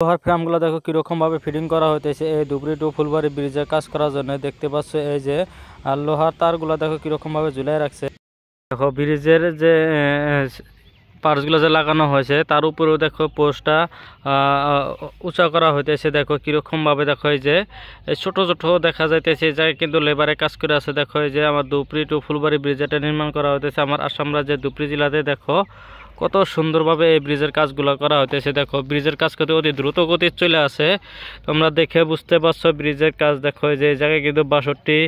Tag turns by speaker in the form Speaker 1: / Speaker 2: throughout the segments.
Speaker 1: লোহার ফ্রেমগুলো দেখো কিরকম ভাবে ফিটিং করা হইতেছে এই ধুবড়ী টু ফুলবাড়ি ব্রিজে কাজ করার জন্য। দেখতে পাচ্ছ এই যে আর লোহার তারগুলো দেখো কিরকম ভাবে ঝুলাই রাখছে। দেখো ব্রিজের যে পার্টসগুলো যে লাগানো হয়েছে তার উপরেও দেখো পোস্টটা উঁচা করা হইতেছে। দেখো কিরকম ভাবে দেখো এই যে ছোট ছোট দেখা যাইতেছে যা কিন্তু লেবারে কাজ করে আছে। দেখো এই যে আমার ধুবড়ী টু ফুলবাড়ি ব্রিজ এটা নির্মাণ করা হইতেছে আমার আসাম রাজ্যের ধুবড়ী জেলাতে। দেখো কত সুন্দরভাবে এই ব্রিজের কাজগুলো করা হইতেছে। দেখো ব্রিজের কাজ করতে অতি দ্রুত গতি চলে আসে, তোমরা দেখে বুঝতে পারছো ব্রিজের কাজ। দেখো যে এই জায়গায় কিন্তু 62,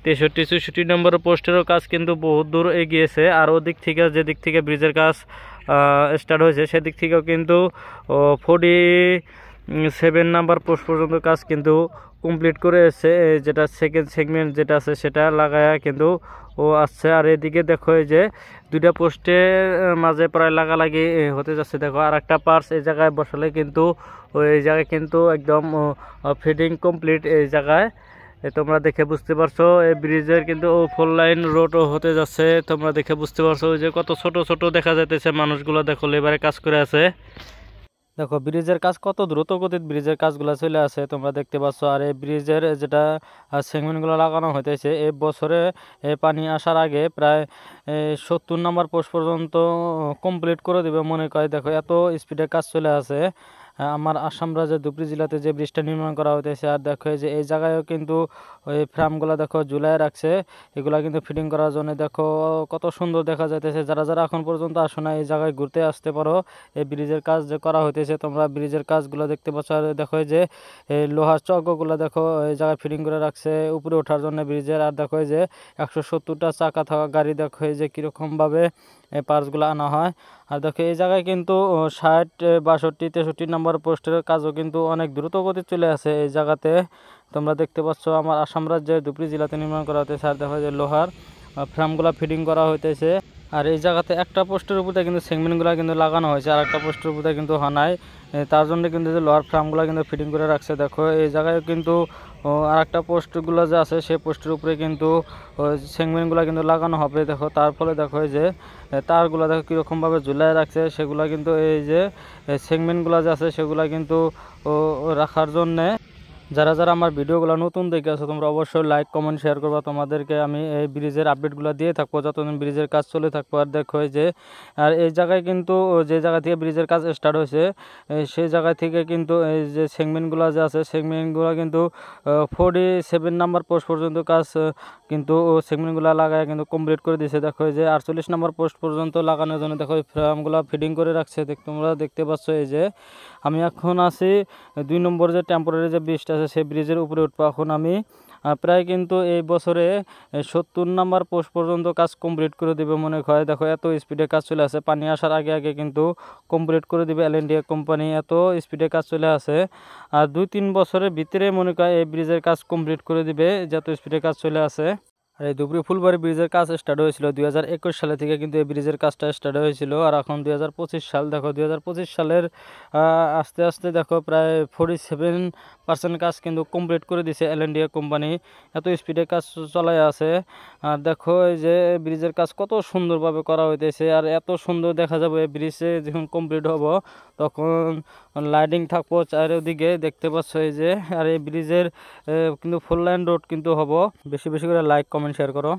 Speaker 1: 63, 64 নম্বর পোস্টেরও কাজ কিন্তু বহুত দূর এগিয়েছে। আর ওদিক থেকে যেদিক থেকে ব্রিজের কাজ স্টার্ট হয়েছে সেদিক থেকেও কিন্তু 47 নাম্বার পোস্ট পর্যন্ত কাজ কিন্তু কমপ্লিট করে এসছে। যেটা সেকেন্ড সেগমেন্ট যেটা আছে সেটা লাগায়া কিন্তু আসছে। আর এদিকে দেখো এই যে দুইটা পোস্টের মাঝে প্রায় লাগালাগি হতে যাচ্ছে। দেখো আর একটা পার্টস এই জায়গায় বসালে কিন্তু ওই জায়গায় কিন্তু একদম ফিটিং কমপ্লিট এই জায়গায়। তোমরা দেখে বুঝতে পারছো এই ব্রিজের কিন্তু 4 লাইন রোড হতে যাচ্ছে। তোমরা দেখে বুঝতে পারছো যে কত ছোট ছোট দেখা যাইতেছে মানুষগুলো। দেখো লেবারে কাজ করে আছে। দেখো ব্রিজের কাজ কত দ্রুত গতিতে ব্রিজের কাজগুলো চলে আসে তোমরা দেখতে পাচ্ছ। আর এই ব্রিজের যেটা সেগমেন্টগুলো লাগানো হইতেছে এই বছরে পানি আসার আগে প্রায় 70 নম্বর পোস্ট পর্যন্ত কমপ্লিট করে দেবে মনে করে। দেখো এত স্পিডে কাজ চলে আসে আমার আসাম রাজ্যের ধুবড়ী জেলাতে যে ব্রিজটা নির্মাণ করা হইতেছে। আর দেখো যে এই জায়গায়ও কিন্তু ওই ফ্রেমগুলো দেখো ঝুলাই রাখছে, এগুলা কিন্তু ফিটিং করার জন্য। দেখো কত সুন্দর দেখা যাইতেছে। যারা যারা এখন পর্যন্ত আসো না এই জায়গায় ঘুরতে আসতে পারো। এই ব্রিজের কাজ যে করা হইতেছে তোমরা ব্রিজের কাজগুলো দেখতে পাচ্ছ। আর দেখো যে এই লোহার চকগুলো দেখো এই জায়গায় ফিটিং করে রাখছে উপরে ওঠার জন্য ব্রিজের। আর দেখো যে 170টা চাকা থাকা গাড়ি দেখো এই যে কিরকম ভাবে এই পার্টসগুলো আনা হয়। আর দেখো এই জায়গায় কিন্তু 60, 62, 63 নম্বর পোস্টের কাজও কিন্তু অনেক দ্রুত গতি চলে আসে এই জায়গাতে। তোমরা দেখতে পাচ্ছ আমার আসাম রাজ্যের ধুবড়ী জেলাতে নির্মাণ করা হইতেছে। আর দেখো যে লোহার ফ্রেমগুলো ফিটিং করা হইতেছে। আর এই জায়গাতে একটা পোস্টের উপরে কিন্তু সেগমেন্টগুলো কিন্তু লাগানো হয়েছে আর একটা পোস্টের উপরে কিন্তু হানায়। তার জন্য কিন্তু যে লোহার ফ্রেমগুলো কিন্তু ফিটিং করে রাখছে। দেখো এই জায়গায় কিন্তু আর একটা পোস্টগুলো যে আছে সেই পোস্টের উপরে কিন্তু সেগমেন্টগুলো কিন্তু লাগানো হবে। দেখো তার ফলে দেখো এই যে তারগুলো দেখো কীরকমভাবে ঝুলাই রাখছে সেগুলো কিন্তু এই যে সেগমেন্টগুলো যে আছে সেগুলো কিন্তু রাখার জন্যে। যারা যারা আমার ভিডিওগুলো নতুন দেখে আছো তোমরা অবশ্যই লাইক কমেন্ট শেয়ার করবা। তোমাদেরকে আমি এই ব্রিজের আপডেটগুলো দিয়ে থাকবো যতদিন ব্রিজের কাজ চলে থাকবো। আর দেখো যে আর এই জায়গায় কিন্তু যে জায়গা থেকে ব্রিজের কাজ স্টার্ট হয়েছে সেই জায়গা থেকে কিন্তু এই যে সেগমেন্টগুলো যে আছে সেগমেন্টগুলো কিন্তু 47 নাম্বার পোস্ট পর্যন্ত কাজ কিন্তু সেগমেন্টগুলো লাগায় কিন্তু কমপ্লিট করে দিয়েছে। দেখো যে 48 নাম্বার পোস্ট পর্যন্ত লাগানোর জন্য দেখো ফ্রেমগুলো ফিটিং করে রাখছে। তোমরা দেখতে পাচ্ছ এই যে আমি এখন আছি 2 নম্বর যে টেম্পোরারি যে ব্রিজটা আছে সেই ব্রিজের উপরে উঠবো এখন আমি। প্রায় কিন্তু এই বছরে 70 নাম্বার পোস্ট পর্যন্ত কাজ কমপ্লিট করে দিবে মনে হয়। দেখো এত স্পিডে কাজ চলে আসে, পানি আসার আগে আগে কিন্তু কমপ্লিট করে দিবে এল&টি কোম্পানি, এত স্পিডে কাজ চলে আসে। আর 2-3 বছরের ভিতরে মনে হয় এই ব্রিজের কাজ কমপ্লিট করে দিবে যত স্পিডে কাজ চলে আসে। আর এই ধুবড়ী ফুলবাড়ি ব্রিজের কাজ স্টার্ট হয়েছিল 2021 সালে থেকে কিন্তু এই ব্রিজের কাজটা স্টার্ট হয়েছিল। আর এখন 2025 সাল। দেখো 2025 সালের আস্তে আস্তে দেখো প্রায় 47% কাজ কিন্তু কমপ্লিট করে দিছে এল&টি কোম্পানি, এত স্পিডে কাজ চলাই আছে। আর দেখো এই যে ব্রিজের কাজ কত সুন্দরভাবে করা হইতেছে। আর এত সুন্দর দেখা যাবে এই ব্রিজে যখন কমপ্লিট হব তখন লাইটিং থাকবো চারিদিকে দেখতে পাচ্ছ এই যে। আর এই ব্রিজের কিন্তু 4 লাইন রোড কিন্তু হব। বেশি বেশি করে লাইক কমেন্ট শেয়ার করো।